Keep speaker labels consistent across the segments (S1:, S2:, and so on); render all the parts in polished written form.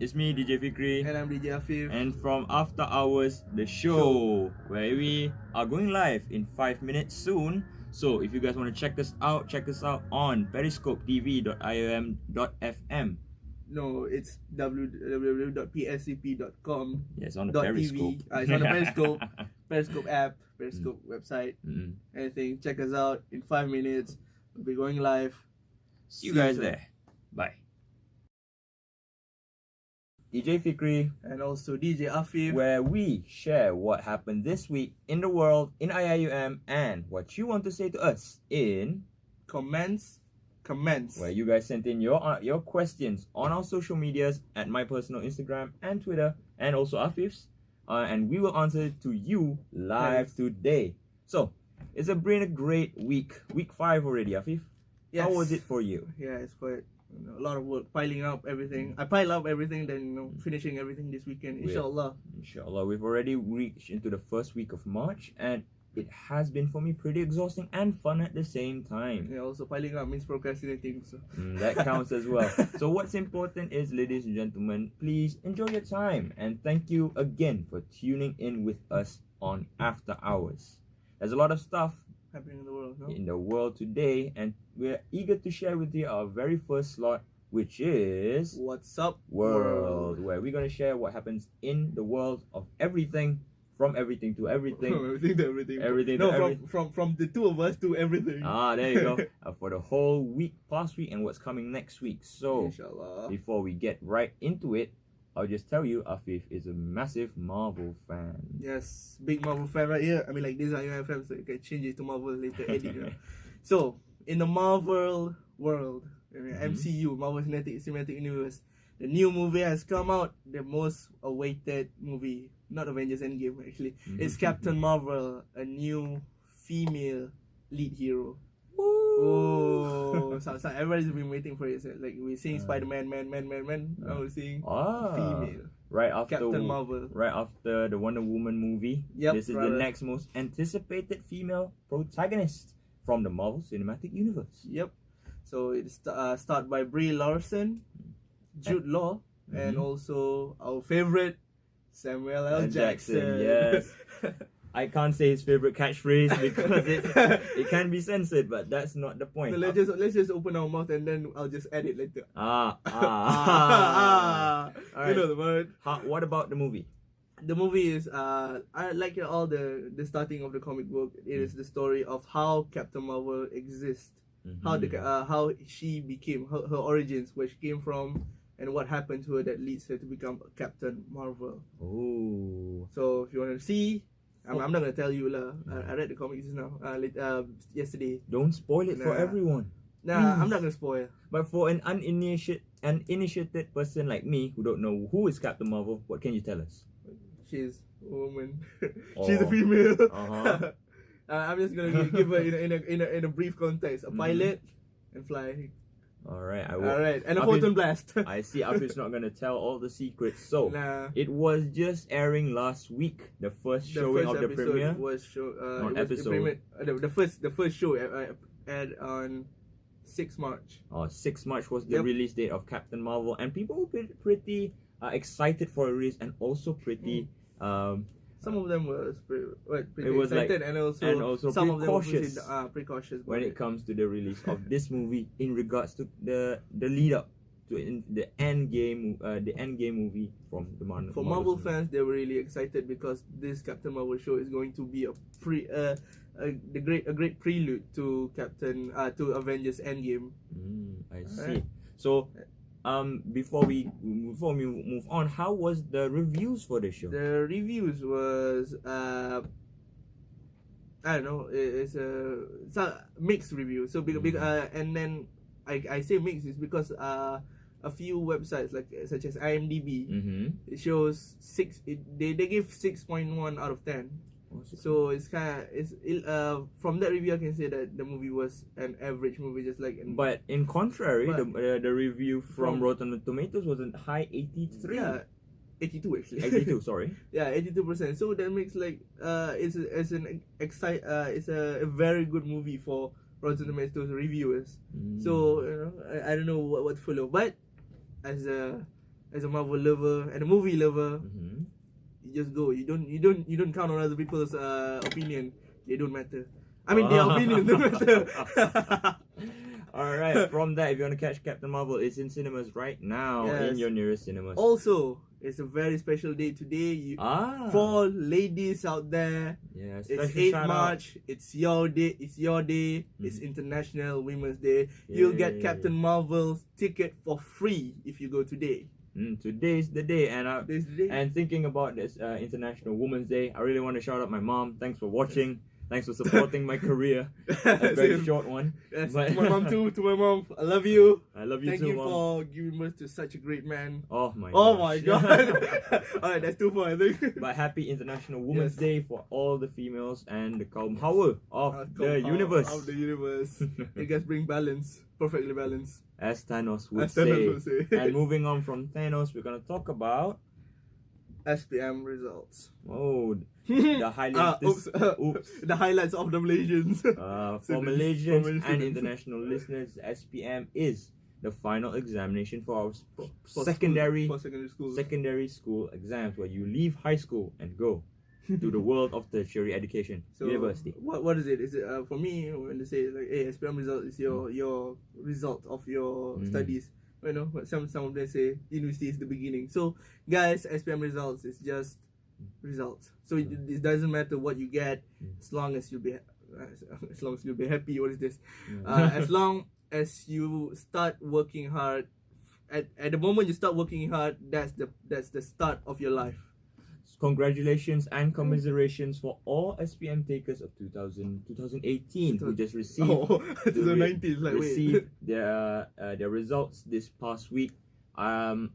S1: It's me, DJ Fikri,
S2: And I'm DJ AFIF.
S1: and from After Hours, the show, where we are going live in 5 minutes soon. So if you guys want to check us out on periscopetv.iom.fm.
S2: No, it's www.pscp.com.
S1: Yes, on the Periscope.
S2: It's on the Periscope, Periscope app, Periscope website. Anything, check us out in 5 minutes. We'll be going live.
S1: See you guys there. Bye. DJ Fikri,
S2: And also DJ AFIF.
S1: where we share what happened this week in the world, in Iium, and what you want to say to us in
S2: Comments.
S1: where you guys sent in your questions on our social medias at my personal Instagram and Twitter, and also Afif's, and we will answer to you live today. So it's been a great week 5 already, Afif.
S2: Yes.
S1: How was it for you?
S2: Yeah, it's quite a lot of work, piling up everything. I pile up everything, then finishing everything this weekend, inshallah.
S1: Inshallah, we've already reached into the first week of March, and it has been for me pretty exhausting and fun at the same time.
S2: Yeah, also piling up means procrastinating. So
S1: That counts as well. So what's important is, ladies and gentlemen, please enjoy your time, and thank you again for tuning in with us on After Hours. There's a lot of stuff
S2: happening in the world, no?
S1: in the world today, and we're eager to share with you our very first slot, which is
S2: What's up,
S1: World, where we're going to share what happens in the world of everything, from everything to everything.
S2: From everything to everything.
S1: Everything
S2: No,
S1: to everything.
S2: from the two of us to everything.
S1: There you go. For the whole week, past week, and what's coming next week. So
S2: Inshallah.
S1: before we get right into it, I'll just tell you, Afif is a massive Marvel fan.
S2: Yes, big Marvel fan right here. I mean, like, this is Iium FM, so you can change it to Marvel later, edit. So, in the Marvel world, MCU, Marvel Cinematic Universe, the new movie has come out, the most awaited movie, not Avengers Endgame actually. It's Captain Marvel, a new female lead hero. Oh, so everybody's been waiting for it. So, like, we're seeing Spider-Man, man. Now we're seeing female.
S1: Right after
S2: Captain Marvel.
S1: Right after the Wonder Woman movie.
S2: Yep,
S1: this is the next most anticipated female protagonist from the Marvel Cinematic Universe.
S2: Yep. So it's start by Brie Larson, Jude Law, and also our favorite Samuel L. Jackson.
S1: Yes. I can't say his favorite catchphrase because it can be censored, but that's not the point.
S2: So let's just open our mouth and then I'll just edit later.
S1: All right.
S2: You know the word.
S1: What about the movie?
S2: The movie is I like all the starting of the comic book. It is the story of how Captain Marvel exists, how she became, her origins, where she came from, and what happened to her that leads her to become Captain Marvel.
S1: Oh.
S2: So if you want to see, I'm not gonna tell you lah. I read the comics just now. Yesterday.
S1: Don't spoil it for everyone.
S2: Nah, I'm not gonna spoil.
S1: But for an uninitiated person like me who don't know who is Captain Marvel, what can you tell us?
S2: She's a woman. She's a female. I'm just gonna give her in a brief context. A pilot and fly.
S1: Alright,
S2: and a photon blast.
S1: I see Afif's not gonna tell all the secrets. So it was just airing last week. The first showing of the premiere
S2: was the first show aired on 6 March.
S1: 6 March was the release date of Captain Marvel, and people were pretty excited for a release, and also pretty
S2: some of them were pretty excited, and also some of them were precautious
S1: when it comes to the release of this movie in regards to the lead up to the end game movie from the Marvel.
S2: For Marvel fans, they were really excited because this Captain Marvel show is going to be a great prelude to Avengers Endgame.
S1: I see. So before we move on, how was the reviews for the show?
S2: The reviews was I don't know, it's a mixed review. So and then I say mixed is because a few websites such as IMDb, it shows they give 6.1 out of 10. So it's from that review I can say that the movie was an average movie, just like.
S1: But in contrary, the review from Rotten Tomatoes was a high 83.
S2: Yeah, 82 actually.
S1: 82, sorry.
S2: Yeah, 82%. So that makes it's a very good movie for Rotten Tomatoes reviewers. So I don't know what to follow, but as a Marvel lover and a movie lover, you just go. You don't count on other people's opinion. They don't matter. I mean, their opinion don't matter.
S1: Alright, from that, if you want to catch Captain Marvel, it's in cinemas right now,
S2: Yes.
S1: in your nearest cinemas.
S2: Also, it's a very special day today. For ladies out there,
S1: Yeah,
S2: it's
S1: special
S2: 8th
S1: shout out.
S2: March. It's your day. It's your day. It's International Women's Day. You'll get
S1: Yay.
S2: Captain Marvel's ticket for free if you go today.
S1: Today's the day, and
S2: Today's the day.
S1: and thinking about this International Women's Day, I really want to shout out my mom. Thanks for watching. Thanks for supporting my career. A very
S2: Same.
S1: short one.
S2: Yes,
S1: But-
S2: to my mom too. To my mom, I love you.
S1: I love you
S2: Thank
S1: too,
S2: you
S1: Mom.
S2: for giving birth to such a great man.
S1: Oh my
S2: Oh
S1: gosh.
S2: my god! Alright, that's 2 for I think.
S1: But happy International Women's
S2: Yes.
S1: Day for all the females and the kaum hawa of the universe.
S2: Of the universe. You guys bring balance, perfectly balanced.
S1: As Thanos would
S2: As Thanos
S1: say.
S2: would say.
S1: And moving on from Thanos, we're gonna talk about
S2: SPM results.
S1: the highlights.
S2: Oops. The highlights of the Malaysians.
S1: For Malaysians and
S2: students.
S1: international listeners, SPM is the final examination for our
S2: For
S1: secondary
S2: school.
S1: secondary school exams, where you leave high school and go to the world of tertiary education, university.
S2: What is it? Is it for me when they say like, hey, SPM result is your result of your studies? You know, but some of them say university is the beginning. So guys, SPM results is just results. So it doesn't matter what you get, as long as you'll be happy. What is this? As long as you start working hard. At the moment you start working hard, that's the start of your life.
S1: Congratulations and commiserations for all SPM takers of 2018 who just received
S2: 2019. Like
S1: received their results this past week.
S2: no,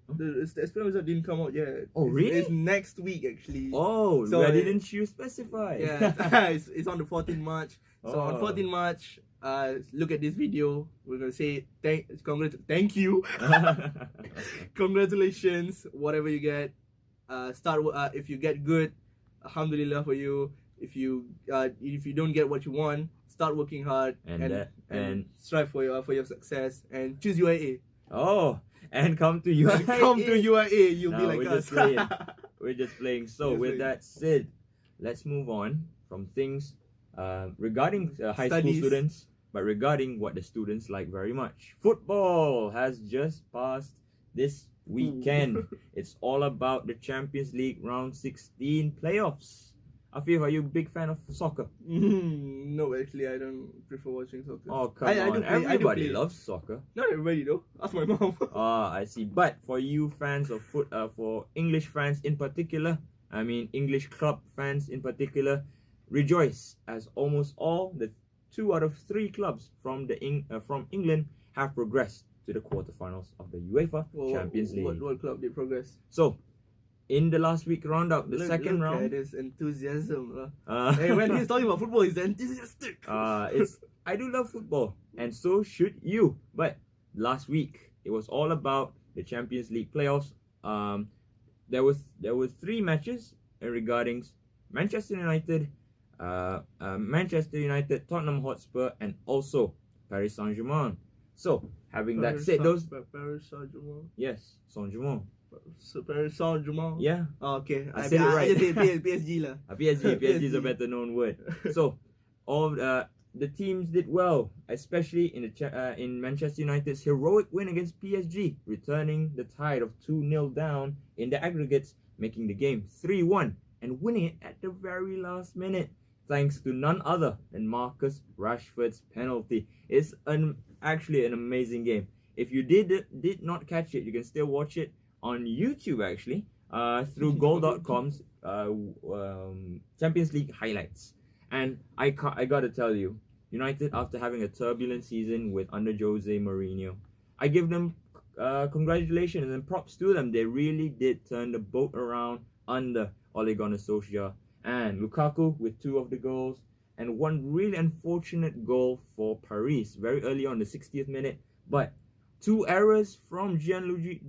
S2: the SPM result didn't come out yet.
S1: Oh, really?
S2: It's next week actually.
S1: Oh,
S2: So
S1: why didn't you specify?
S2: Yeah, it's on the 14th March. So on
S1: Oh.
S2: 14th March, look at this video. We're gonna say thank you, congratulations, whatever you get. If you get good, alhamdulillah for you. If you don't get what you want, start working hard and strive for your success and choose UIA.
S1: Oh, and come to UIA.
S2: Come to UIA, you'll be
S1: No,
S2: like
S1: we're
S2: us.
S1: just playing. We're just playing. So
S2: Just
S1: with
S2: playing.
S1: that said, let's move on from things regarding high school
S2: Studies.
S1: students, but regarding what the students like very much. Football has just passed this weekend. It's all about the Champions League round 16 playoffs. Afif, are you a big fan of soccer?
S2: No, actually, I don't prefer watching soccer.
S1: Oh, come
S2: I
S1: on.
S2: do play- I do
S1: Everybody
S2: play.
S1: loves soccer.
S2: Not everybody though. Ask my mom.
S1: I see. But for you fans of for English fans in particular, I mean English club fans in particular, rejoice, as almost all the 2 out of 3 clubs from from England have progressed to the quarterfinals of the UEFA Champions League.
S2: What club did progress?
S1: So, in the last week roundup, the
S2: Look
S1: second
S2: at
S1: round,
S2: this enthusiasm.
S1: uh,
S2: Hey, when he's talking about football, he's enthusiastic.
S1: I do love football, and so should you. But last week, it was all about the Champions League playoffs. There were 3 matches regarding Manchester United, Tottenham Hotspur, and also Paris Saint-Germain. So, having that said,
S2: Paris Saint-Germain.
S1: yes, Saint-Germain.
S2: Paris Saint-Germain.
S1: Yeah,
S2: Oh, okay.
S1: I said it right.
S2: I just say PSG lah.
S1: PSG is a better known word. So, all the teams did well, especially in Manchester United's heroic win against PSG, returning the tide of 2-0 down in the aggregates, making the game 3-1 and winning it at the very last minute, thanks to none other than Marcus Rashford's penalty. It's actually an amazing game. If you did not catch it, you can still watch it on YouTube actually, through goal.com's Champions League highlights. And I gotta tell you, United, after having a turbulent season with under Jose Mourinho, I give them congratulations and props to them. They really did turn the boat around under Ole Gunnar Solskjaer. And Lukaku with 2 of the goals, and one really unfortunate goal for Paris very early on, the 60th minute. But 2 errors from Gianluigi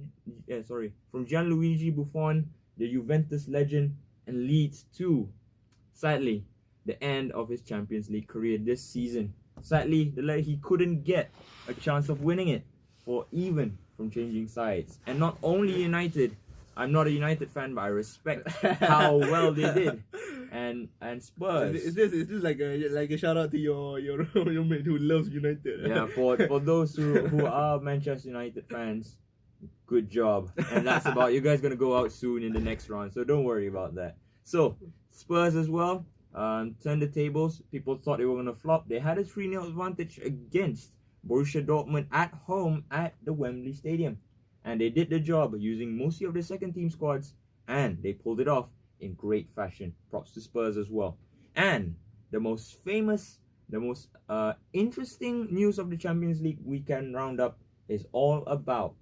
S1: Buffon, the Juventus legend, and leads to, sadly, the end of his Champions League career this season. sadly, he couldn't get a chance of winning it for even from changing sides. And not only United, I'm not a United fan, but I respect how well they did. And Spurs.
S2: Is this like a shout out to your mate who loves United?
S1: Yeah, for those who are Manchester United fans, good job. And that's about, you guys gonna go out soon in the next round, so don't worry about that. So Spurs as well, turned the tables. People thought they were gonna flop. They had a 3-0 advantage against Borussia Dortmund at home at the Wembley Stadium, and they did the job using mostly of the second team squads, and they pulled it off in great fashion. Props to Spurs as well. And the most famous, the most interesting news of the Champions League weekend roundup is all about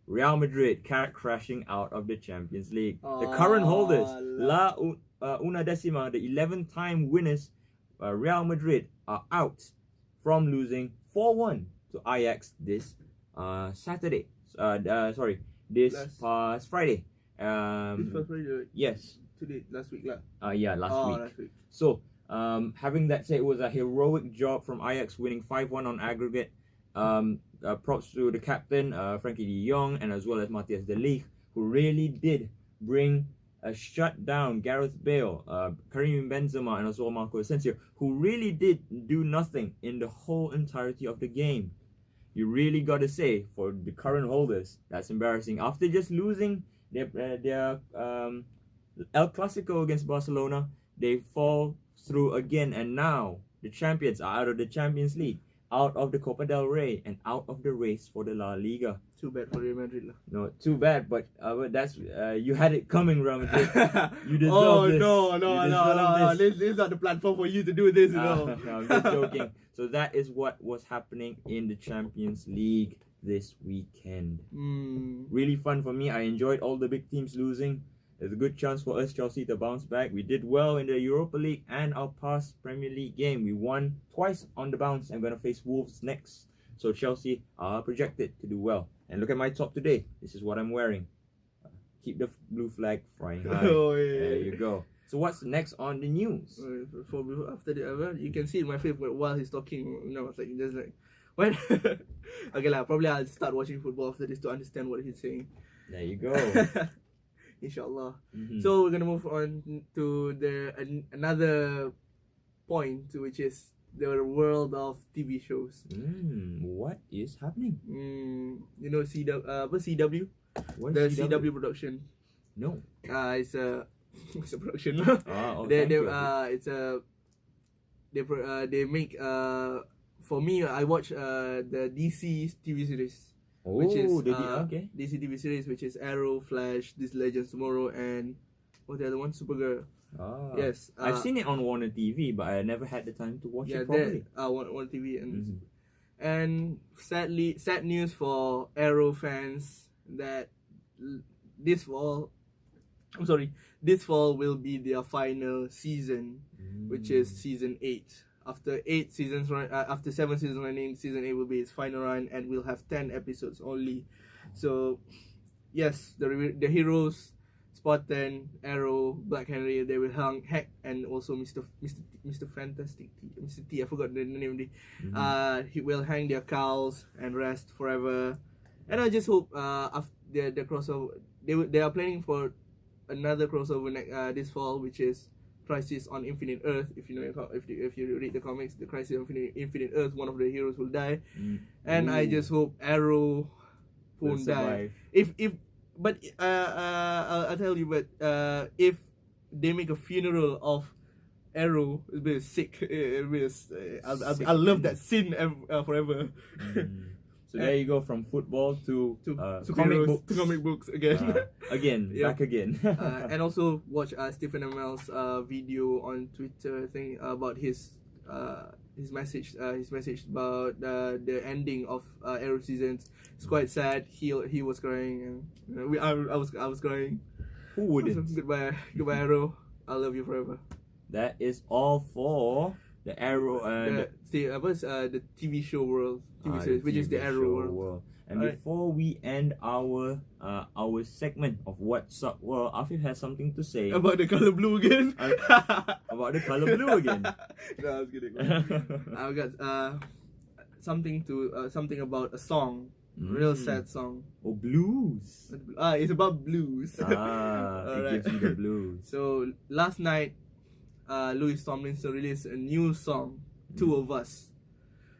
S1: Real Madrid crashing out of the Champions League. The current holders, La Undécima, the 11th-time winners, Real Madrid, are out from losing 4-1 to Ajax this Saturday. This past Friday.
S2: This past Friday?
S1: Yes.
S2: Today, last week lah.
S1: Last week. So, having that said, it was a heroic job from Ajax, winning 5-1 on aggregate. Props to the captain, Frankie de Jong, and as well as Matthias de Ligt, who really did bring a shutdown Gareth Bale, Karim Benzema, and as well Marco Asensio, who really did do nothing in the whole entirety of the game. You really got to say, for the current holders, that's embarrassing. After just losing their El Clasico against Barcelona, they fall through again, and now the champions are out of the Champions League, out of the Copa del Rey, and out of the race for the La Liga.
S2: Too bad for Real Madrid lah.
S1: No, too bad, but that's you had it coming, Real Madrid. You deserve this.
S2: No. This is not the platform for you to do this, you know.
S1: No, I'm just joking. So that is what was happening in the Champions League this weekend. Really fun for me. I enjoyed all the big teams losing. There's a good chance for us, Chelsea, to bounce back. We did well in the Europa League and our past Premier League game. We won twice on the bounce and going to face Wolves next. So Chelsea are projected to do well. And look at my top today. This is what I'm wearing. Keep the blue flag flying high.
S2: Oh, yeah.
S1: There you go. So what's next on the news?
S2: After the you can see in my face while he's talking. You know, it's like just like what? Okay lah. Probably I'll start watching football after this to understand what he's saying.
S1: There you go.
S2: Inshallah. So we're gonna move on to another point, which is the world of TV shows.
S1: What is happening?
S2: You know CW?
S1: What
S2: the
S1: is
S2: CW production.
S1: No.
S2: It's a production. They make for me, I watch the DC TV series. Which is DC TV series, which is Arrow, Flash, This Legends Tomorrow, and what's the other one? Supergirl. Yes,
S1: I've seen it on Warner TV, but I never had the time to watch it properly.
S2: Warner TV, and sad news for Arrow fans that this fall will be their final season, which is season 8. After 7 seasons running, season 8 will be its final run, and we'll have 10 episodes only. So, yes, the heroes, Spartan, Arrow, Black Henry, they will hang, and also Mr. Fantastic, Mr. T, I forgot the name. He will hang their cowls and rest forever. And I just hope after the crossover, they are planning for another crossover this fall, which is Crisis on Infinite Earth. If you know, if you read the comics, the Crisis on Infinite Earth, one of the heroes will die, and I just hope Arrow won't die. I'll tell you, but if they make a funeral of Arrow, it'll be sick. I'll love that scene forever.
S1: So there you go, from football to
S2: comic books again.
S1: Back again.
S2: And also watch Stephen Amell's video on Twitter thing about his message about the ending of Arrow seasons. It's quite sad. He was crying, and I was crying.
S1: Who wouldn't?
S2: Goodbye Arrow. I love you forever.
S1: That is all for the Arrow
S2: the TV show world, TV series, which is the
S1: TV
S2: Arrow
S1: show
S2: world.
S1: And
S2: Alright.
S1: before we end our segment of What's Up World, Afif has something to say
S2: About the color blue again.
S1: about the color blue again.
S2: No, I was kidding. I got something about a song, real sad song.
S1: Oh, blues.
S2: It's about blues.
S1: It gives you the blues.
S2: So last night, Louis Tomlinson released a new song, Two of Us,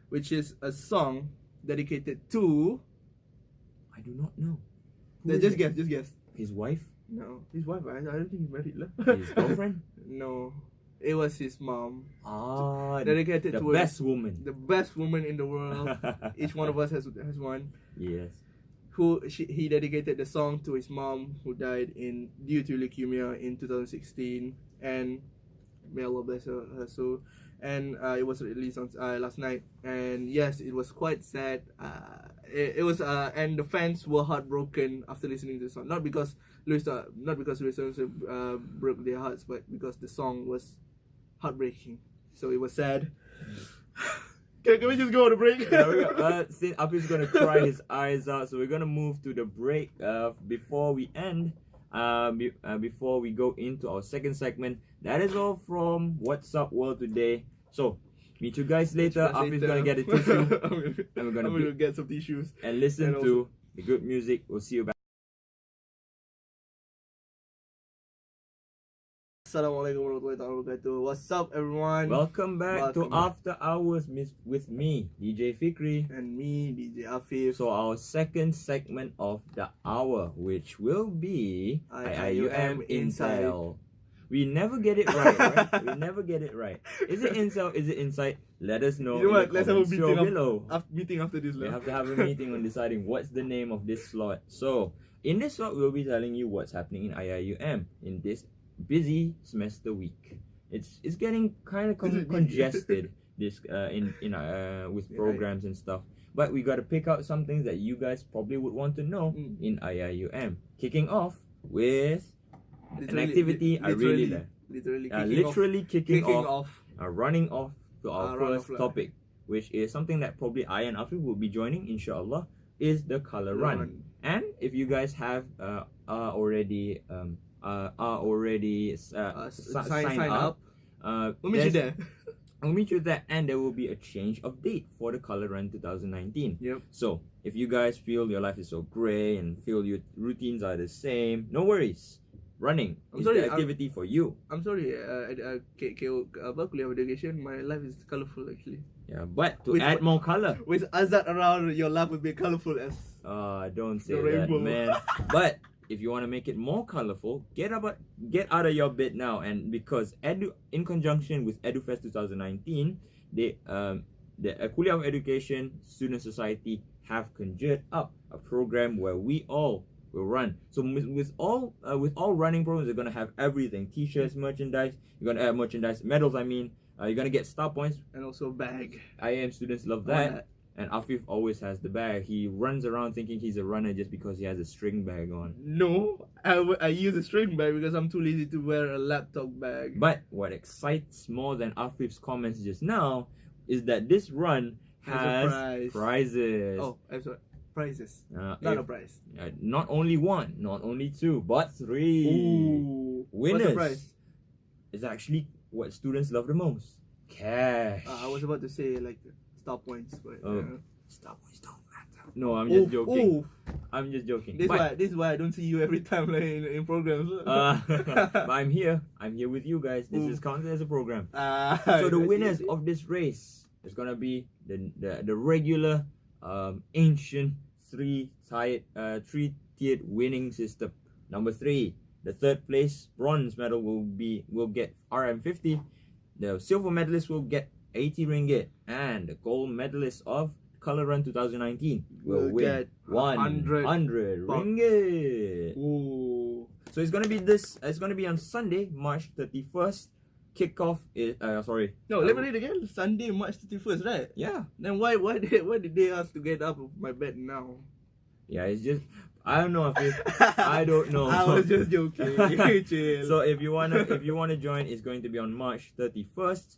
S2: which is a song dedicated to.
S1: I do not know.
S2: Just guess.
S1: His wife?
S2: No, his wife. I don't think he's married.
S1: His girlfriend?
S2: No, it was his mom.
S1: the
S2: Dedicated to
S1: best woman.
S2: The best woman in the world. Each one of us has one.
S1: Yes.
S2: He dedicated the song to his mom, who died due to leukemia in 2016, and may Allah bless her soul. And it was released on last night, and yes, it was quite sad. It was and the fans were heartbroken after listening to the song. Not because Louis Tomlinson broke their hearts, but because the song was heartbreaking. So it was sad. Can we just go on a break?
S1: Since Afif's gonna cry his eyes out, so we're gonna move to the break. Before we end, before we go into our second segment, that is all from What's Up World today. So meet you guys later. Afif's gonna get a tissue, and we're gonna
S2: get some tissues
S1: and listen
S2: and
S1: to the good music. We'll see you back.
S2: Assalamualaikum warahmatullahi wabarakatuh. What's up, everyone?
S1: Welcome back to After Hours with me, DJ Fikri,
S2: and me, DJ AFIF.
S1: So our second segment of the hour, which will be Iium Intel. We never get it right, right? We never get it right. Is it Intel? Is it Insight? Let us know.
S2: You know what? Let's have a meeting
S1: below.
S2: Meeting after this.
S1: We have to have a meeting on deciding what's the name of this slot. So in this slot, we'll be telling you what's happening in Iium in this busy semester week. It's getting kind of congested this with programs and stuff. But we got to pick out some things that you guys probably would want to know in Iium. Kicking off with an activity I really like. Literally kicking off. Running off to our first topic, which is something that probably I and Afif will be joining, inshallah, is the color run. And if you guys have already signed up,
S2: we'll meet you there.
S1: I'll meet you there, and there will be a change of date for the Color Run 2019.
S2: Yep.
S1: So if you guys feel your life is so grey and feel your routines are the same, no worries. Running is the activity for you.
S2: I'm sorry, kuliah education, my life is colourful actually.
S1: Yeah, but to add more colour.
S2: With Azad around, your life will be colourful as
S1: don't say that, man. But if you want to make it more colourful, get out of your bed now. And because in conjunction with EduFest 2019, the Kuliah of Education Student Society have conjured up a program where we all will run. So with all running programs, you're gonna have everything: t-shirts, merchandise. You're gonna have merchandise, medals. I mean, you're gonna get star points
S2: and also a bag.
S1: Iium students love that. And Afif always has the bag. He runs around thinking he's a runner just because he has a string bag on.
S2: No, I use a string bag because I'm too lazy to wear a laptop bag.
S1: But what excites more than Afif's comments just now is that this run has prizes.
S2: Oh, I'm sorry. Prizes. Not a prize.
S1: Not only one, not only two, but three.
S2: Ooh.
S1: Winners.
S2: What's the prize?
S1: It's actually what students love the most. Cash.
S2: I was about to say like star points, but
S1: star points don't matter. No, I'm just joking. I'm just joking.
S2: This is why I don't see you every time like in programs.
S1: But I'm here. I'm here with you guys. This is counted as a program. So the winners of this race is gonna be the regular ancient three-tiered winning system. Number 3, the third place bronze medal will get RM50. The silver medalist will get 80 ringgit, and the gold medalist of Color Run 2019 will win 100 ringgit.
S2: Ooh.
S1: So it's gonna be on Sunday, March 31st. Kickoff is
S2: No, let me read again. Sunday, March 31st, right?
S1: Yeah.
S2: Then why did they ask to get up of my bed now?
S1: Yeah, it's just I don't know I don't know.
S2: I was just joking.
S1: So if you wanna join, it's going to be on March 31st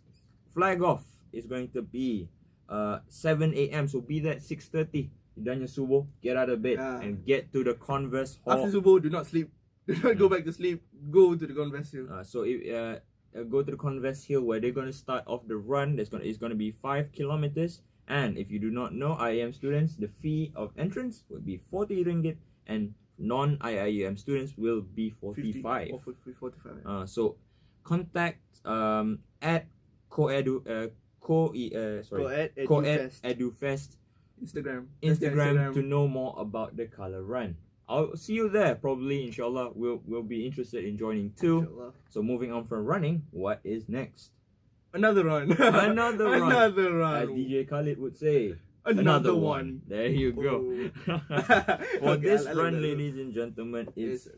S1: flag off is going to be 7 a.m. So be there at 6:30. You done your subuh, get out of bed and get to the Converse Hall.
S2: After subuh, do not sleep. Do not go back to sleep. Go to the Converse Hill.
S1: So if go to the Converse Hill where they're gonna start off the run. It's gonna be 5 kilometers. And if you do not know, IIM students, the fee of entrance would be 40 ringgit, and non-IIM students will be 45.
S2: 45.
S1: So contact at Coed EduFest Instagram to know more about the color run. I'll see you there probably, inshallah. We'll be interested in joining too. Inshallah. So moving on from running, what is next?
S2: Another run.
S1: Another run.
S2: Another run.
S1: As DJ Khalid would say.
S2: Another one.
S1: There you go. For this run, ladies and gentlemen,
S2: it's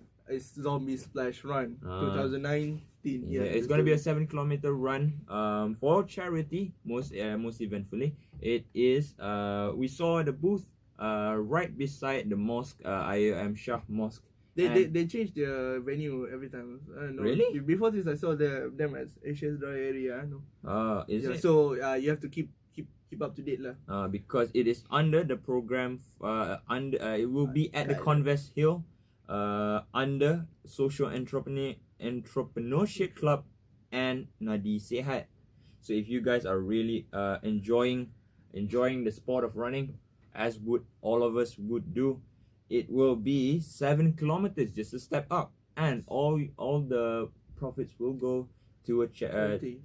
S2: Zombie Splash Run 2019.
S1: Yeah, it's gonna be a 7-kilometer run. For charity, most eventfully, it is. We saw the booth right beside the mosque, Iium Shah Mosque.
S2: They changed their venue every time.
S1: Really?
S2: Before this, I saw them as Asia's Dry area.
S1: Is it?
S2: So you have to keep up to date lah.
S1: Because it is under the program. It will be at the Converse Hill. Under Social Entrepreneurship Club and Nadi Sehat. So if you guys are really enjoying the sport of running, as would all of us would do, it will be 7 kilometers, just a step up, and all the profits will go to charity,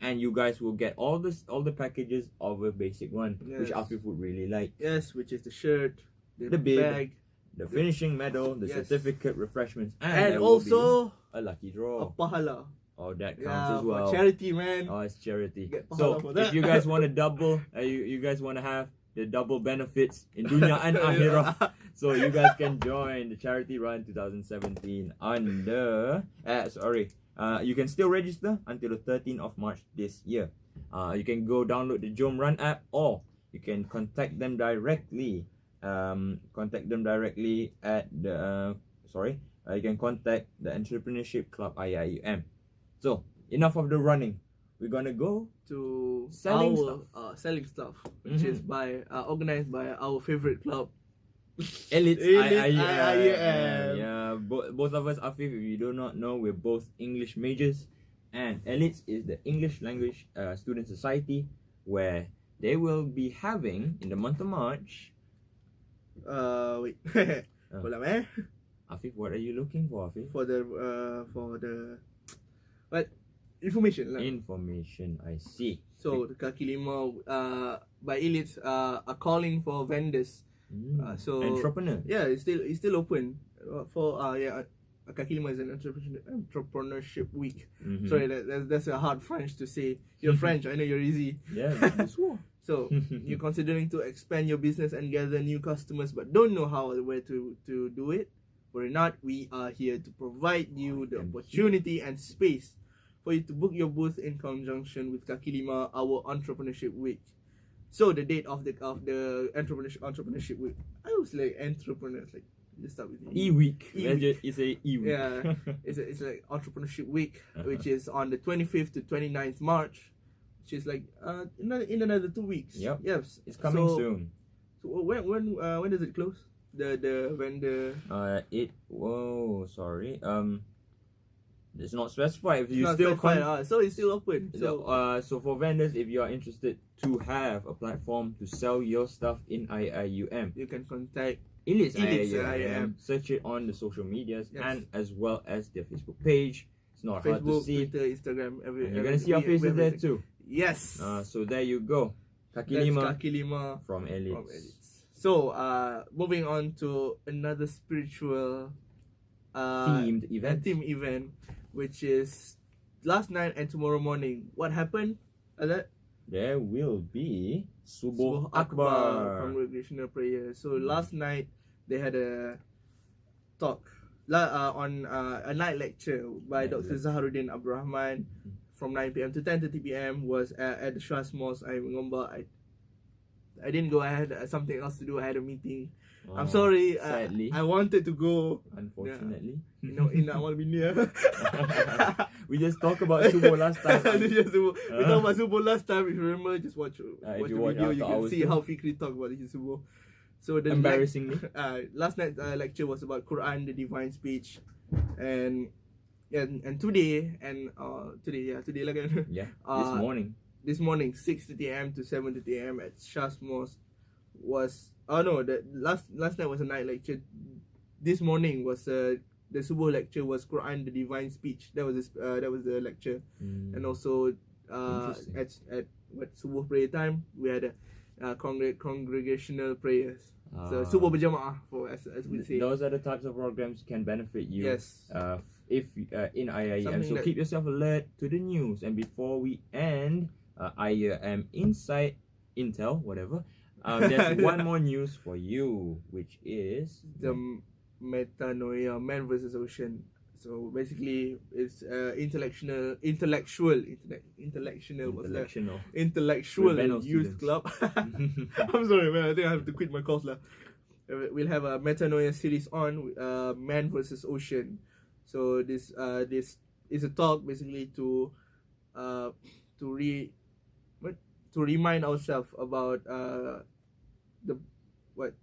S1: and you guys will get all the packages of a basic one, which AFIF would really like.
S2: Yes, which is the shirt, the
S1: bag, the finishing medal, the certificate, refreshments,
S2: and also
S1: a lucky draw.
S2: A pahala.
S1: Oh, that counts as well.
S2: For charity, man.
S1: Oh, it's charity. So if you guys want to double, you guys want to have the double benefits in dunya and akhirah, so you guys can join the charity run 2017 under. You can still register until the 13th of March this year. You can go download the Jom Run app, or you can contact them directly. You can contact the Entrepreneurship Club IIUM. So enough of the running. We're gonna go
S2: to
S1: selling
S2: stuff, which is organized by our favorite club,
S1: Elites
S2: IIUM.
S1: Yeah, both of us, AFIF, if you do not know, we're both English majors, and Elites is the English Language Student Society, where they will be having in the month of March. AFIF, what are you looking for, AFIF?
S2: For the information.
S1: Information, I see.
S2: So the Kaki Lima by Elites are calling for vendors. So
S1: entrepreneur.
S2: Yeah, it's still open for Kaki Lima is an entrepreneurship week. Sorry, that's a hard French to say. You're French, I know you're easy.
S1: Yeah.
S2: So you're considering to expand your business and gather new customers, but don't know how or where to do it. Worry not, we are here to provide you the opportunity and space for you to book your booth in conjunction with Kaki Lima, our entrepreneurship week. So the date of the entrepreneurship week, I was like entrepreneurs, like let's start with
S1: E-week. It's a E-week.
S2: Yeah, it's like entrepreneurship week, which is on the 25th to 29th March, which is like in another 2 weeks.
S1: Yep.
S2: Yes,
S1: it's coming soon.
S2: So when does it close? The vendor.
S1: It's not specified. If you
S2: not
S1: still
S2: specified, so it's still open.
S1: So for vendors, if you are interested to have a platform to sell your stuff in IIUM,
S2: you can contact
S1: Elites IIUM. Search it on the social medias and as well as their Facebook page. It's not hard to see.
S2: Twitter, Instagram,
S1: you're gonna see our faces there too.
S2: Yes.
S1: So there you go. Kaki Lima from Elites.
S2: So moving on to another spiritual
S1: themed
S2: event, which is last night and tomorrow morning. What happened?
S1: There will be Subuh Akbar,
S2: congregational prayer. So last night they had a talk on a night lecture by Dr. Zaharuddin Abdurrahman from 9 p.m. to 10:30 p.m. was at the Shas Mosque. I didn't go. I had something else to do. I had a meeting. I'm
S1: Oh,
S2: sorry.
S1: sadly.
S2: I wanted to go.
S1: Unfortunately.
S2: In Awal Minia.
S1: We just talked about Subo last time.
S2: We talked about Subo last time. If you remember, just watch the
S1: watch
S2: video.
S1: after
S2: You can
S1: hours
S2: see
S1: too.
S2: how Fikri talked about his Subo. So the
S1: Embarrassingly.
S2: last night's lecture was about Quran, the divine speech, and today like this morning 6:30 a.m. to 7:30 a.m. at Shah's Mosque was last night was a night lecture. This morning was the Subuh lecture was Quran, the divine speech. That was the lecture, and also at Subuh prayer time we had a congregational prayers. So Subuh berjamaah as we say.
S1: Those are the types of programs can benefit you.
S2: Yes.
S1: If in IIM, so keep yourself alert to the news. And before we end IIM Insight Intel whatever, there's one more news for you, which is
S2: the metanoia, man versus ocean. So basically, it's intellectual youth club. I'm sorry, man. I think I have to quit my course lah. We'll have a metanoia series on man versus ocean. So this is a talk basically to remind ourselves about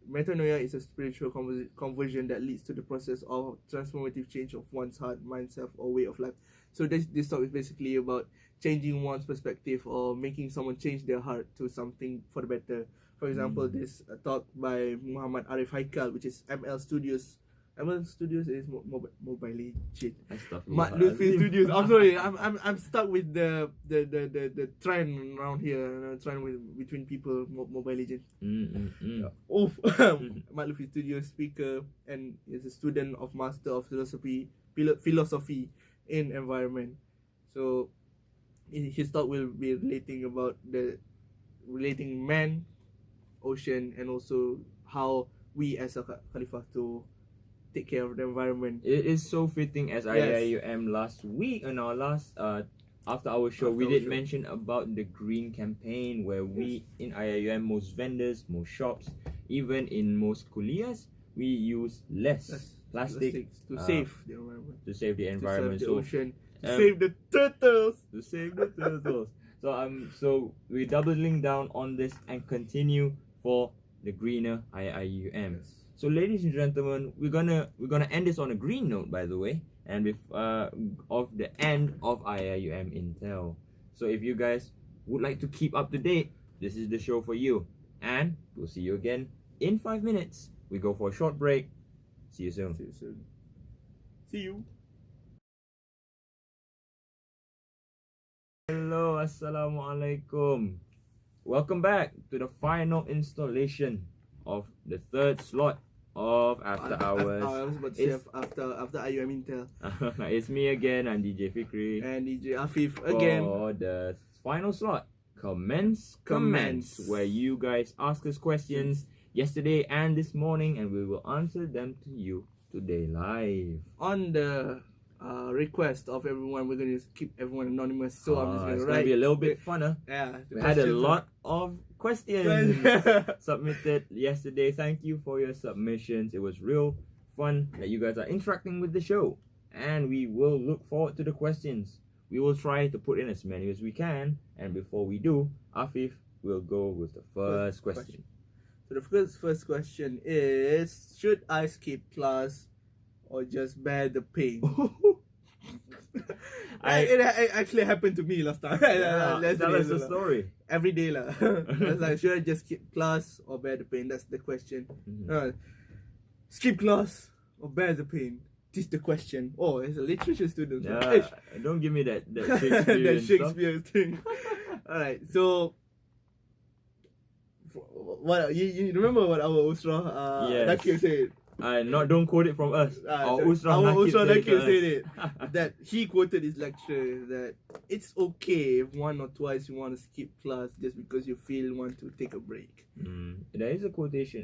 S2: metanoia is a spiritual conversion that leads to the process of transformative change of one's heart, mindset, or way of life. So this talk is basically about changing one's perspective or making someone change their heart to something for the better. For example, this talk by Muhammad Arif Haikal, which is ML Studios. ML Studios is Mobile Legend. Mat Lutfi Studios. I'm sorry, I'm stuck with the trend around here. Trend between people. Mobile Legend. Mat Lutfi Studios speaker and is a student of Master of Philosophy in Environment. So his talk will be relating man, ocean, and also how we as a Khalifah to take care of the environment.
S1: It is so fitting as IIUM last week on our last after our show we did mention about the green campaign where we in IIUM, most vendors, most shops, even in most kuliahs, we use less plastic
S2: to save the environment.
S1: To save the environment.
S2: To save the ocean. To save the turtles.
S1: So we're doubling down on this and continue for the greener IIUM.
S2: Yes.
S1: So ladies and gentlemen, we're gonna end this on a green note, by the way, and with of the end of IIUM Intel. So if you guys would like to keep up to date, this is the show for you. And we'll see you again in 5 minutes. We go for a short break. See you soon.
S2: See you.
S1: Hello, assalamualaikum. Welcome back to the final installation of the third slot of After Hours.
S2: I was about to say after IUM Intel.
S1: It's me again. I'm DJ Fikri.
S2: And DJ AFIF again.
S1: For the final slot, Commence, where you guys ask us questions yesterday and this morning, and we will answer them to you today live.
S2: On the request of everyone, we're going to keep everyone anonymous. So I'm just going to write.
S1: It's going to be a little bit funner.
S2: Yeah.
S1: We had a lot of questions submitted yesterday. Thank you for your submissions. It was real fun that you guys are interacting with the show, and we will look forward to the questions. We will try to put in as many as we can, and before we do, Afif will go with the first question.
S2: So the first question is, should I skip class or just bear the pain? It actually happened to me last time.
S1: Tell us the story.
S2: Every day lah. I was like, should I just skip class or bear the pain? That's the question. Skip class or bear the pain? This is the question. Oh, it's a literature student.
S1: Don't give me that Shakespeare
S2: that Shakespeare thing. Alright, so what you remember what our Usra Nakir said?
S1: Don't quote it from us. Our Usra
S2: Nakir said it. That he quoted his lecture that it's okay if one or twice you want to skip class just because you feel you want to take a break.
S1: There is a quotation.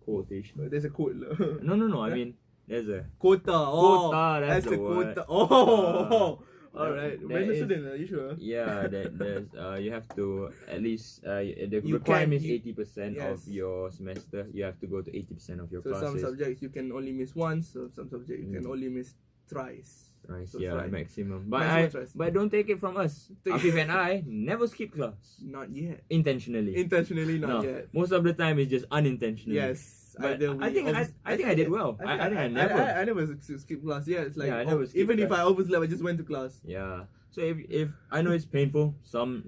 S1: Quotation.
S2: There's a quote.
S1: No. I mean, there's a
S2: quota.
S1: Quota. That's the word.
S2: Quota. Alright,
S1: There
S2: when the
S1: is-
S2: student, are you sure?
S1: Yeah, there's you have to at least the
S2: You
S1: requirement
S2: can-
S1: is 80% of
S2: yes.
S1: your semester. You have to go to 80% of your
S2: So some
S1: classes.
S2: subjects you can only miss once, so some subjects you can only miss thrice.
S1: Right,
S2: So
S1: yeah,
S2: thrice.
S1: maximum.
S2: Maximum thrice.
S1: But don't take it from us.
S2: Take-
S1: Afif and I never skip class
S2: Not yet.
S1: intentionally.
S2: Intentionally,
S1: No,
S2: not yet.
S1: most of the time it's just unintentionally.
S2: Yes.
S1: But
S2: either
S1: I
S2: we
S1: think
S2: overs-
S1: I think I did well. I think I never.
S2: I never skip class. Yeah, it's like
S1: Yeah, I never skipped
S2: even if
S1: class.
S2: I overslept, I just went to class.
S1: Yeah. So if I know it's painful, some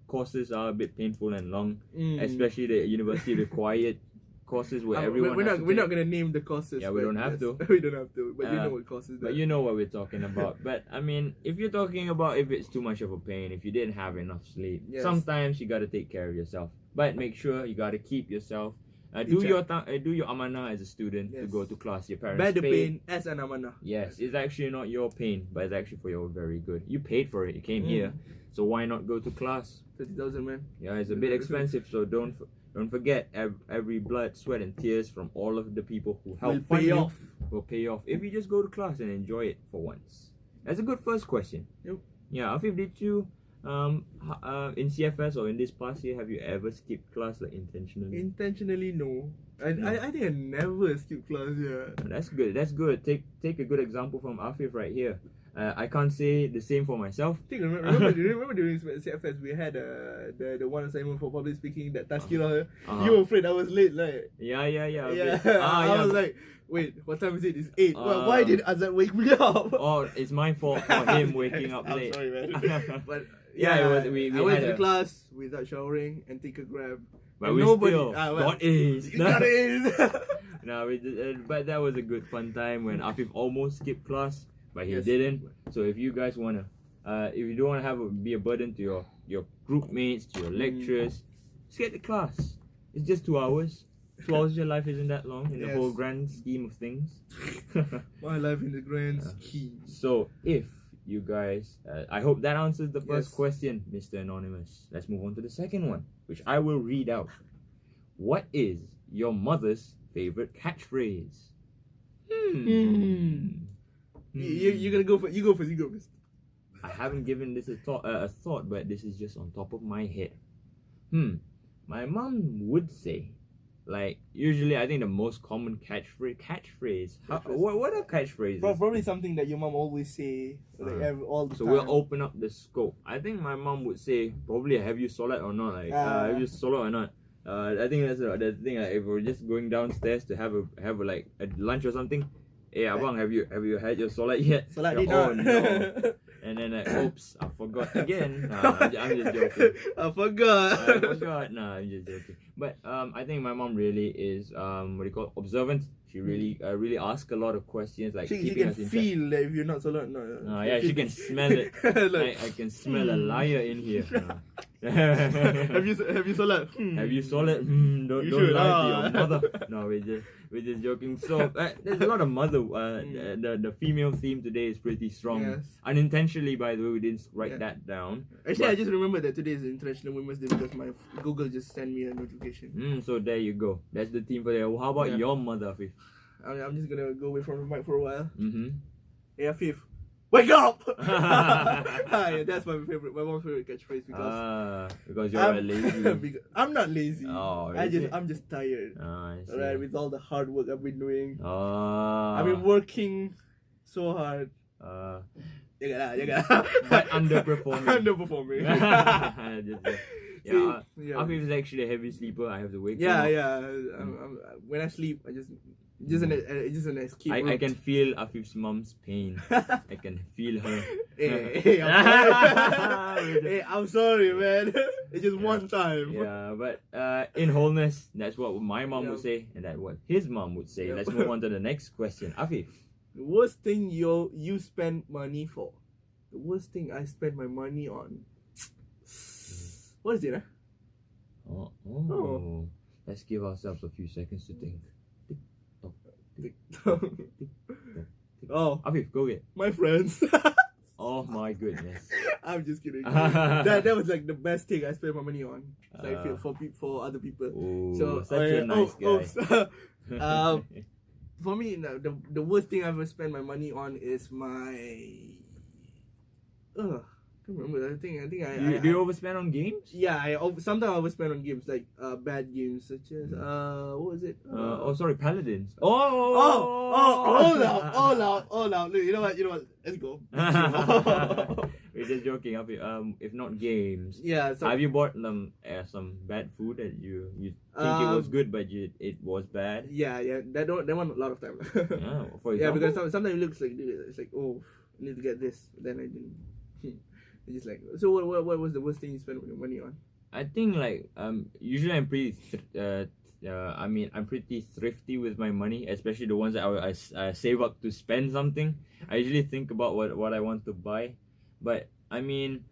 S1: courses are a bit painful and long, especially the university required courses where everyone.
S2: We're
S1: has
S2: not
S1: to take.
S2: gonna name the courses.
S1: Yeah, we
S2: but
S1: don't have to.
S2: we don't have to. But you
S1: Uh,
S2: know what courses.
S1: But you know what we're talking about. But I mean, if you're talking about if it's too much of a pain, if you didn't have enough sleep,
S2: Yes.
S1: sometimes you gotta take care of yourself. But make sure you gotta keep yourself.
S2: In
S1: Do
S2: check.
S1: your do your amanah as a student to
S2: Yes.
S1: go to class. Your parents
S2: bear the
S1: paid.
S2: pain as an amanah.
S1: Yes, it's actually not your pain, but it's actually for your very good. You paid for it. You came
S2: Mm.
S1: here, so why not go to class?
S2: 30,000, man.
S1: Yeah, it's a bit expensive, so don't forget every blood, sweat, and tears from all of the people who help
S2: Will
S1: fund
S2: pay
S1: you
S2: off.
S1: will pay off if you just go to class and enjoy it for once. That's a good first question.
S2: Yep.
S1: Yeah, Afif, did you in CFS or in this past year have you ever skipped class like intentionally?
S2: Intentionally, no.
S1: No.
S2: I think I never skip class. Yeah.
S1: That's good. That's good. Take a good example from Afif right here. I can't say the same for myself.
S2: Remember during CFS we had the one assignment for public speaking that Tashkila.
S1: Uh-huh.
S2: You were afraid I was late, like.
S1: Yeah. a
S2: Yeah,
S1: bit.
S2: I was like, wait, what time is it? It's 8. Why did Azad wake me up?
S1: Oh, it's my fault for him waking up
S2: I'm
S1: late.
S2: sorry, man. But
S1: Yeah,
S2: yeah,
S1: it was- we
S2: I went
S1: had
S2: to the
S1: a-
S2: class without showering and take a grab.
S1: But
S2: And
S1: we still
S2: well,
S1: got A's.
S2: you got A's.
S1: No, but that was a good fun time when Afif almost skipped class, but he
S2: Yes.
S1: didn't. So if you guys wanna, if you don't wanna be a burden to your group mates, to your lecturers, skip the class. It's just 2 hours. 2 hours of your life isn't that long in the
S2: Yes.
S1: whole grand scheme of things.
S2: My life in the grand scheme.
S1: So if you guys, I hope that answers the first
S2: Yes.
S1: question, Mr. Anonymous. Let's move on to the second one, which I will read out. What is your mother's favorite catchphrase?
S2: You're gonna go for you go first.
S1: I haven't given this a thought, but this is just on top of my head. My mom would say, like, usually I think the most common catchphrase. What are catchphrases?
S2: Probably something that your mom always say, like all the
S1: So
S2: time.
S1: we'll open up the scope. I think my mom would say probably have you solat or not, like have you solat or not. I think that's the thing. Like, if we're just going downstairs to have a like a lunch or something. Hey abang, have you had your solat yet?
S2: Solat
S1: Yeah,
S2: did
S1: oh
S2: not.
S1: no. And then like, oops, I forgot again. Nah, I'm just joking.
S2: I forgot.
S1: I forgot. Nah, I'm just joking. But I think my mom really is what do you call it? Observant. She really asks a lot of questions, like
S2: She
S1: keeping
S2: can
S1: us in check.
S2: feel that if you're not solat, no.
S1: Yeah, she can smell it.
S2: Like,
S1: I can smell a liar in here.
S2: have you solat?
S1: Have you solid? Don't
S2: You
S1: don't
S2: should,
S1: lie to your mother. No, we're just joking. So there's a lot of mother. The female theme today is pretty strong.
S2: Yes.
S1: Unintentionally, by the way, we didn't write
S2: Yeah.
S1: that down.
S2: Actually,
S1: But-
S2: I just remember that today is International Women's Day because my Google just sent me a notification.
S1: So there you go. That's the theme for today. How about
S2: Yeah.
S1: your mother, Afif?
S2: I'm just gonna go away from the mic for a while. Hey, AFIF, wake up! Yeah, that's my mom's favorite catchphrase
S1: Because you're a lazy.
S2: because I'm not lazy.
S1: Oh, is it?
S2: I'm just tired.
S1: I see.
S2: Alright, with all the hard work I've been doing.
S1: Oh.
S2: I've been working so hard.
S1: But underperforming.
S2: Underperforming.
S1: Yeah, Afif is actually a heavy sleeper. I have to wake him
S2: Yeah,
S1: up.
S2: yeah. When I sleep, I just an escape.
S1: I
S2: route.
S1: can feel Afif's mom's pain. I can feel her.
S2: Hey, I'm sorry. Hey, I'm sorry, man. It's just one time.
S1: Yeah, but in wholeness, that's what my mom would
S2: Yeah.
S1: say, and that's what his mom would say.
S2: Yeah.
S1: Let's move on to the next question. Afif.
S2: The worst thing you spend money for. The worst thing I spend my money on. What is it?
S1: Oh. Let's give ourselves a few seconds to think.
S2: Oh,
S1: Afif, go get.
S2: my friends.
S1: Oh my goodness.
S2: I'm just kidding. that was like the best thing I spent my money on. So I feel for other people.
S1: Ooh,
S2: So
S1: such a nice guy.
S2: For me, the worst thing I've ever spent my money on is my Can't remember. I think
S1: Do
S2: I
S1: you overspend on games?
S2: yeah, sometimes I overspend on games like bad games such as what was it?
S1: Sorry, Paladins.
S2: Hold up. Look, you know what? Let's go.
S1: We're just joking. If not games,
S2: Yeah. So,
S1: have you bought some bad food that you think it was good but it was bad?
S2: yeah. That one a lot of time.
S1: For example?
S2: Yeah, because sometimes it looks like it's like, oh, I need to get this. Then I didn't. It's just like, so what was the worst thing you spent your money on?
S1: I think like usually I'm pretty I'm pretty thrifty with my money, especially the ones that I save up to spend something. I usually think about what I want to buy, but I mean,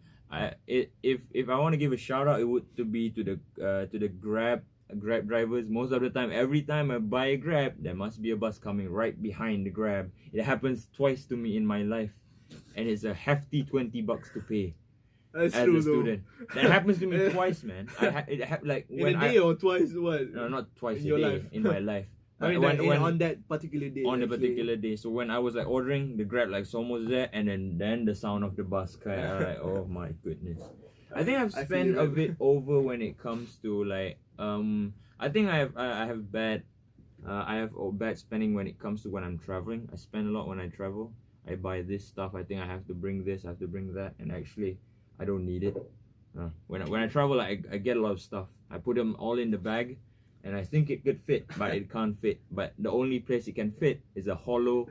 S1: if I want to give a shout out, it would to be to the Grab drivers. Most of the time, every time I buy a Grab, there must be a bus coming right behind the Grab. It happens twice to me in my life, and it's a hefty $20 to pay.
S2: That's
S1: as
S2: true,
S1: a student.
S2: though.
S1: That happens to me twice, man. Like
S2: in
S1: when
S2: a day or twice, what?
S1: No, not twice
S2: in
S1: a
S2: your
S1: day
S2: life.
S1: in my life.
S2: I mean,
S1: when
S2: on that particular day.
S1: on the
S2: actually.
S1: particular day. So when I was like ordering the Grab, like it's almost there, and then the sound of the bus kind of like, oh my goodness. I think I've spent a bit over when it comes to like I think I have bad spending when it comes to when I'm traveling. I spend a lot when I travel. I buy this stuff. I think I have to bring this. I have to bring that, and actually I don't need it. When I travel, I get a lot of stuff. I put them all in the bag, and I think it could fit, but it can't fit. But the only place it can fit is the hollow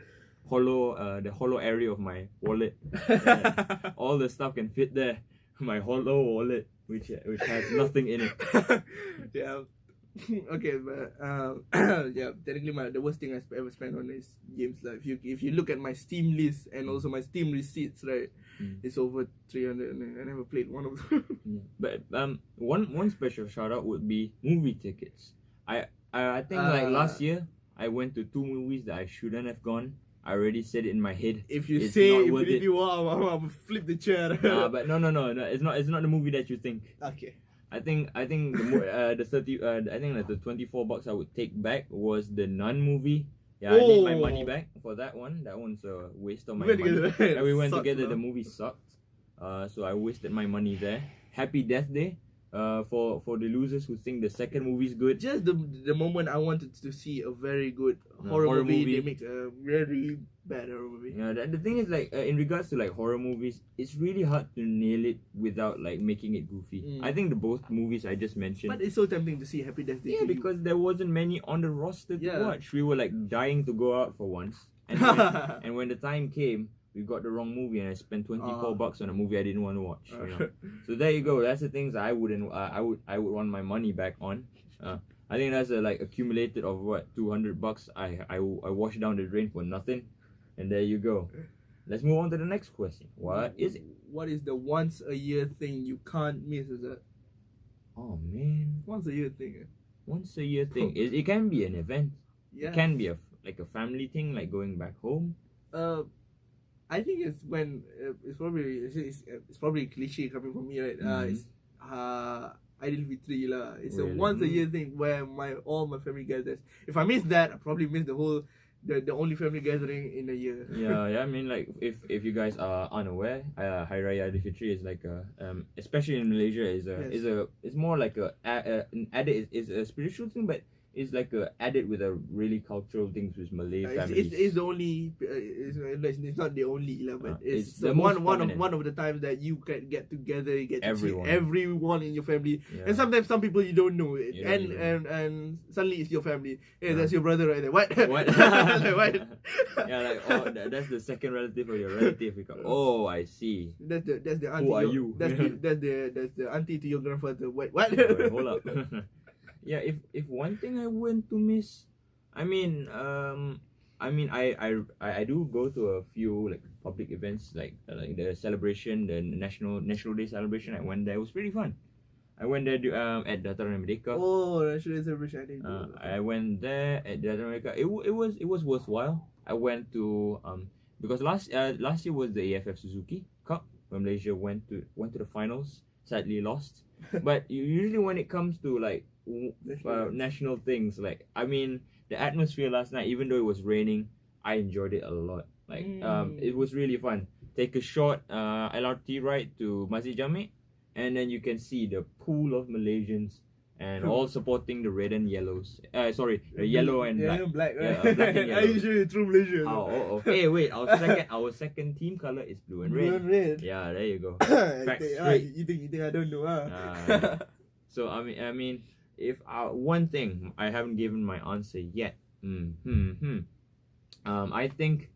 S1: area of my wallet. All the stuff can fit there. My hollow wallet, which has nothing in it.
S2: Yeah. Okay, but yeah, technically the worst thing I ever spent on is games. Like if you look at my Steam list and also my Steam receipts, right, it's over 300, and I never played one of them.
S1: But one special shout out would be movie tickets. I think like last year I went to 2 movies that I shouldn't have gone. I already said it in my head.
S2: If you
S1: it's
S2: say
S1: not worth
S2: if
S1: it.
S2: you want, I'll flip the chair.
S1: But no, it's not the movie that you think.
S2: Okay.
S1: I think the 30 I think that the $24 I would take back was the Nun movie. Yeah, I need my money back for that one. That one's a waste of my money. Yeah, we went together. The movie sucked. So I wasted my money there. Happy Death Day. For the losers who think the second movie is good.
S2: Just the moment I wanted to see a very good horror movie, they make a really bad horror movie.
S1: Yeah, the thing is like in regards to like horror movies, it's really hard to nail it without like making it goofy. I think the both movies I just mentioned.
S2: But it's so tempting to see Happy Death Day.
S1: Yeah, because there wasn't many on the roster to watch. We were like dying to go out for once, and and when the time came, we got the wrong movie, and I spent $24 on a movie I didn't want to watch. You know? So there you go. That's the things I wouldn't. I would want my money back on. I think that's like accumulated of what $200. I washed down the drain for nothing, and there you go. Let's move on to the next question. What is it?
S2: What is the once a year thing you can't miss? Is that?
S1: Oh man,
S2: once a year thing.
S1: Once a year thing. It can be an event.
S2: Yeah.
S1: It can be like a family thing, like going back home.
S2: I think it's when it's probably cliche coming from me, right? It's Idil Fitri lah. It's a once a year thing where all my family gathers. If I miss that, I probably miss the whole the only family gathering in a year.
S1: Yeah. I mean, like if you guys are unaware, Hari Raya Idul Fitri is like especially in Malaysia it's more like an added is a spiritual thing, but it's like added with a really cultural things with Malay families.
S2: It's the only. It's not the only, but it's
S1: the
S2: one of the times that you can get together. You get to see everyone in your family, and sometimes some people you don't know, and suddenly it's your family. Hey, that's your brother right there. What?
S1: What?
S2: Like, what?
S1: Yeah, like that's the second relative or your relative. Oh, I see.
S2: That's the auntie.
S1: Who are you?
S2: That's the auntie to your grandfather. What?
S1: Wait, hold up. Yeah, if one thing I want to miss, I do go to a few like public events like the celebration, the National Day celebration. I went there. It was pretty fun. I went there at Dataran Merdeka.
S2: Oh, National Day celebration! I didn't go.
S1: I went there at Dataran Merdeka. It was worthwhile. I went to because last year was the AFIF Suzuki Cup when Malaysia went to the finals. Sadly lost. But usually when it comes to like national things, like the atmosphere last night, even though it was raining, I enjoyed it a lot. Like it was really fun. take a short LRT ride to Masjid Jami, and then you can see the pool of Malaysians and all supporting the red and yellows. Sorry, the yellow and black.
S2: black, right?
S1: Yeah, black and
S2: I
S1: yellow.
S2: usually true Malaysia.
S1: Oh. Hey, wait. Our second team color is blue and red.
S2: Blue and red.
S1: Yeah, there you go.
S2: Facts
S1: straight.
S2: You think I don't know?
S1: So I mean, if one thing I haven't given my answer yet. I think,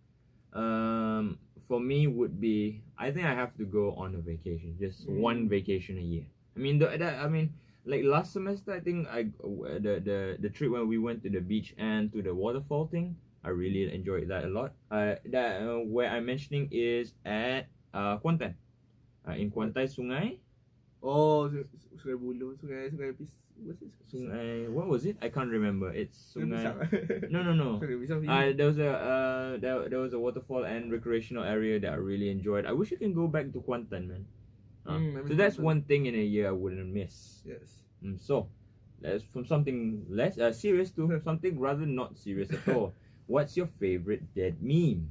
S1: for me would be, I think I have to go on a vacation, just one vacation a year. I mean, like last semester, I think the trip when we went to the beach and to the waterfall thing, I really enjoyed that a lot. Where I'm mentioning is at Kuantan, in Kuantan Sungai.
S2: Oh, Sungai Buloh, Sungai what's it?
S1: Sungai, what was it? I can't remember. It's Sungai. No.
S2: Sungai
S1: There was a waterfall and recreational area that I really enjoyed. I wish I can go back to Kuantan, man. So that's one thing in a year I wouldn't miss.
S2: Yes.
S1: So that's from something less serious to something rather not serious at all. What's your favorite dead meme?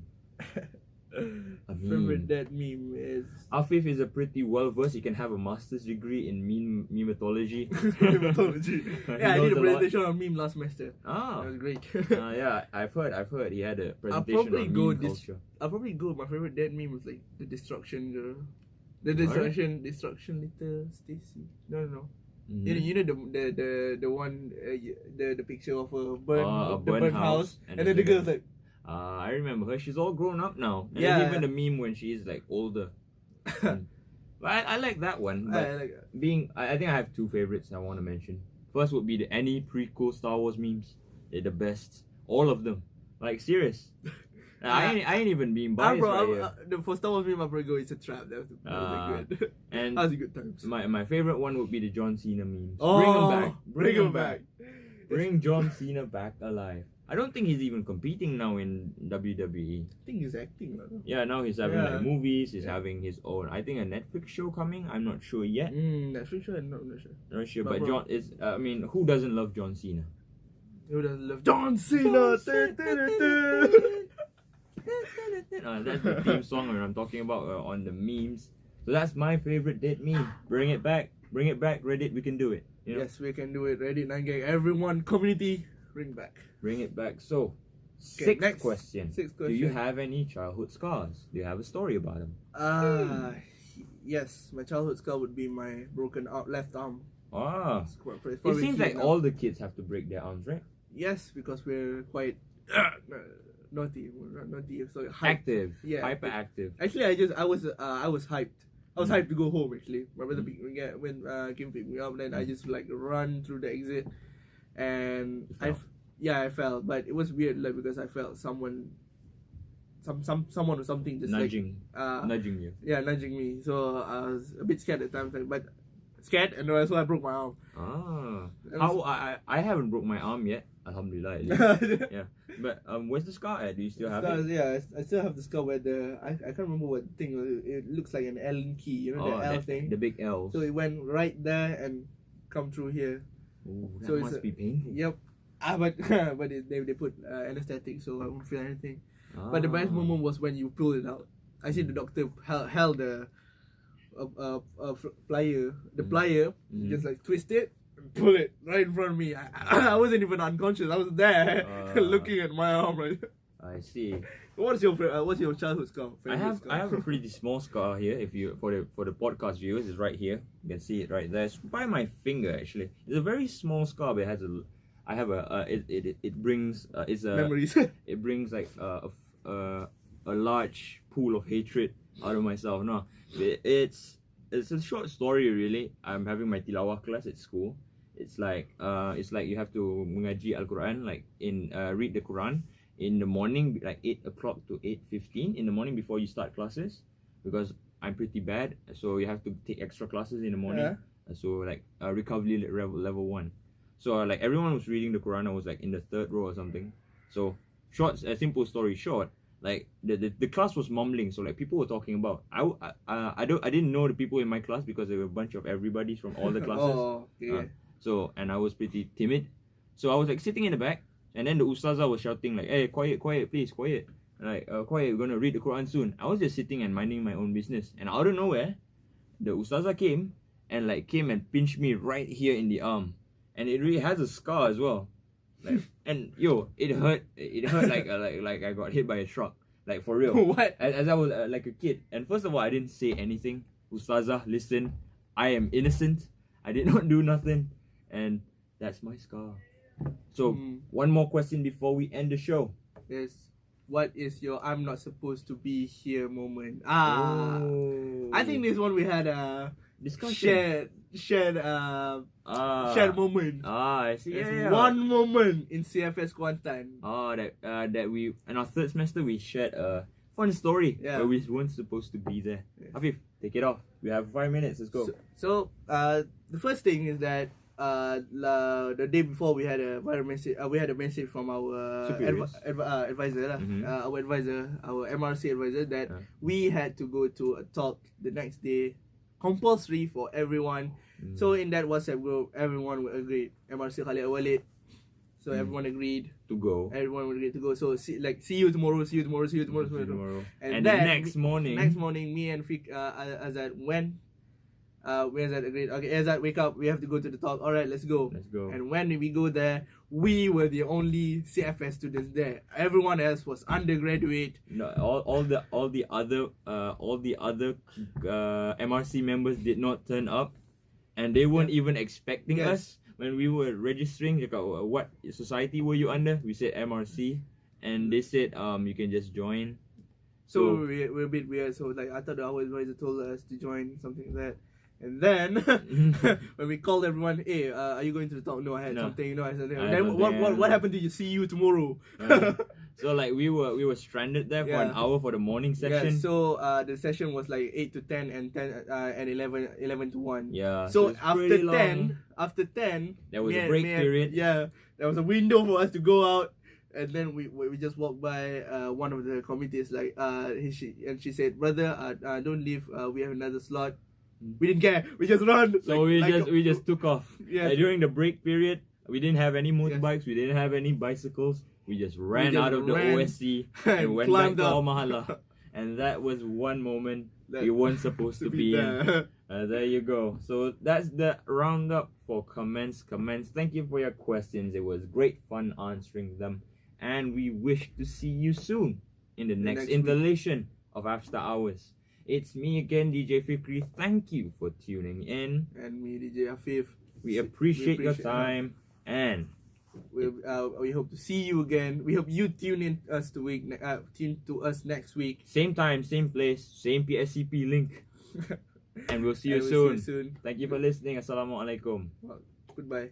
S2: Favorite dead meme is
S1: AFIF is a pretty well versed. He can have a master's degree in memeology.
S2: memeology. Yeah, I did a presentation on meme last semester.
S1: Ah,
S2: that was great.
S1: Yeah, I've heard he had a presentation on meme culture.
S2: I'll probably go. My favorite dead meme was like the destruction girl. Destruction little Stacy. No.
S1: Mm-hmm.
S2: You know the one the picture of a burnt house and then the girl's like.
S1: I remember her. She's all grown up now. And
S2: yeah.
S1: There's even the meme when she's like older. But I like that one. But
S2: I like that.
S1: I think I have two favorites I want to mention. First would be any prequel Star Wars memes. They're the best. All of them. Like serious. I ain't even being biased right here.
S2: For Star Wars meme, I probably go, it's a trap. That was good.
S1: And
S2: that was a good times.
S1: My favorite one would be the John Cena memes.
S2: Oh,
S1: Bring him back. Bring John Cena back alive. I don't think he's even competing now in WWE.
S2: I think he's acting.
S1: Yeah, now he's having like movies. He's having his own, I think, a Netflix show coming. I'm not sure yet.
S2: Netflix show? I'm not sure.
S1: Not sure, but John is. Who doesn't love John Cena?
S2: Who doesn't love John Cena?
S1: That's the theme song when I'm talking about on the memes. So that's my favorite dead meme. Bring it back, Reddit. We can do it. You know?
S2: Yes, we can do it. Reddit 9gag. Everyone, community, bring it back.
S1: So,
S2: okay,
S1: sixth question.
S2: Sixth
S1: Do
S2: question.
S1: you have any childhood scars? Do you have a story about them?
S2: Yes, my childhood scar would be my broken left arm.
S1: Ah, it seems like all the kids have to break their arms, right?
S2: Yes, because we're quite naughty. We're not naughty. So
S1: active,
S2: yeah,
S1: hyperactive.
S2: Actually, I was hyped. I was hyped to go home. Actually, my brother came pick me up. Then I just like run through the exit, and I fell. But it was weird, like because I felt someone or something just
S1: nudging you.
S2: Yeah, nudging me. So I was a bit scared at the time, but scared, and so I broke my arm.
S1: I haven't broke my arm yet. Alhamdulillah. Yeah, but where's the scar at? Do you still have it?
S2: Yeah, I still have the scar where I can't remember what thing. It looks like an Allen key, the L thing,
S1: the big L.
S2: So it went right there and come through here.
S1: Ooh, that must be painful.
S2: Yep. But they put anesthetic, so I won't feel anything. But the best moment was when you pulled it out. I see the doctor held the plier, just like twist it. Pull it right in front of me. I wasn't even unconscious. I was there looking at my arm. Right.
S1: I see.
S2: What's your childhood scar?
S1: I have a pretty small scar here. If you for the podcast viewers, it's right here. You can see it right there. It's by my finger actually. It's a very small scar, but it has it brings
S2: memories.
S1: It brings like a large pool of hatred out of myself. No, it's a short story really. I'm having my tilawah class at school. It's like you have to mengaji Al-Quran, like read the Quran in the morning, like 8 o'clock to 8:15 in the morning before you start classes, because I'm pretty bad, so you have to take extra classes in the morning. So like recovery level 1. So like everyone was reading the Quran. I was like in the 3rd row or something. So a simple story short, like the class was mumbling, so like people were talking about I didn't know the people in my class because there were a bunch of everybody from all the classes. So and I was pretty timid, so I was like sitting in the back, and then the ustazah was shouting like, "Hey, quiet, please, quiet." like, Koi, we're gonna read the Quran soon. I was just sitting and minding my own business, and out of nowhere, the Ustazah came and pinched me right here in the arm, and it really has a scar as well. Like, and yo, it hurt like I got hit by a truck, like for real.
S2: What?
S1: As I was like a kid, and first of all, I didn't say anything. Ustazah, listen, I am innocent. I did not do nothing, and that's my scar. So one more question before we end the show.
S2: Yes. What is your I'm not supposed to be here moment?
S1: Oh.
S2: I think this one we had a
S1: discussion.
S2: shared moment.
S1: I see.
S2: There's one moment in CFS Kuantan.
S1: That we in our third semester we shared a fun story where we weren't supposed to be there. Afif, take it off. We have 5 minutes. Let's go.
S2: So the first thing is that the day before we had a message. We had a message from our advisor, our advisor, our MRC advisor, that we had to go to a talk the next day, compulsory for everyone. So in that WhatsApp group, everyone agreed. MRC Khalid Walid. So everyone agreed
S1: to go.
S2: Everyone agreed to go. So see you tomorrow. See you tomorrow. And then
S1: the next morning,
S2: me and Azad went. Azad agreed. Okay, Azad, wake up. We have to go to the talk. All right, let's go. And when we go there, we were the only CFS students there. Everyone else was undergraduate.
S1: No, all the other MRC members did not turn up, and they weren't even expecting us. When we were registering, what society were you under? We said MRC, and they said you can just join.
S2: So we're a bit weird. So like I thought our advisor told us to join something like that. And then when we called everyone, hey, are you going to the talk? No, I had something. No, I had something. And then what happened to you? See you tomorrow.
S1: So like we were stranded there for an hour for the morning session.
S2: Yeah, so the session was like 8 to 10 and 10 and 11 to 1.
S1: Yeah.
S2: So after 10
S1: there was a break period.
S2: Yeah, there was a window for us to go out. And then we just walked by one of the committees, like she said, brother, don't leave. We have another slot. We didn't care. We just run.
S1: So we just took off. Yeah. During the break period, we didn't have any motorbikes. We didn't have any bicycles. We just ran out of the OSC and went back to our mahala. And that was one moment we weren't supposed to be in. There you go. So that's the roundup for comments. Thank you for your questions. It was great fun answering them. And we wish to see you soon in the next interlation of After Hours. It's me again, DJ Fikri. Thank you for tuning in.
S2: And me, DJ AFIF.
S1: We appreciate your time, and
S2: we hope to see you again. We hope you tune to us next week.
S1: Same time, same place, same PSCP link. And we'll see you soon. Thank you for listening. Assalamualaikum.
S2: Goodbye.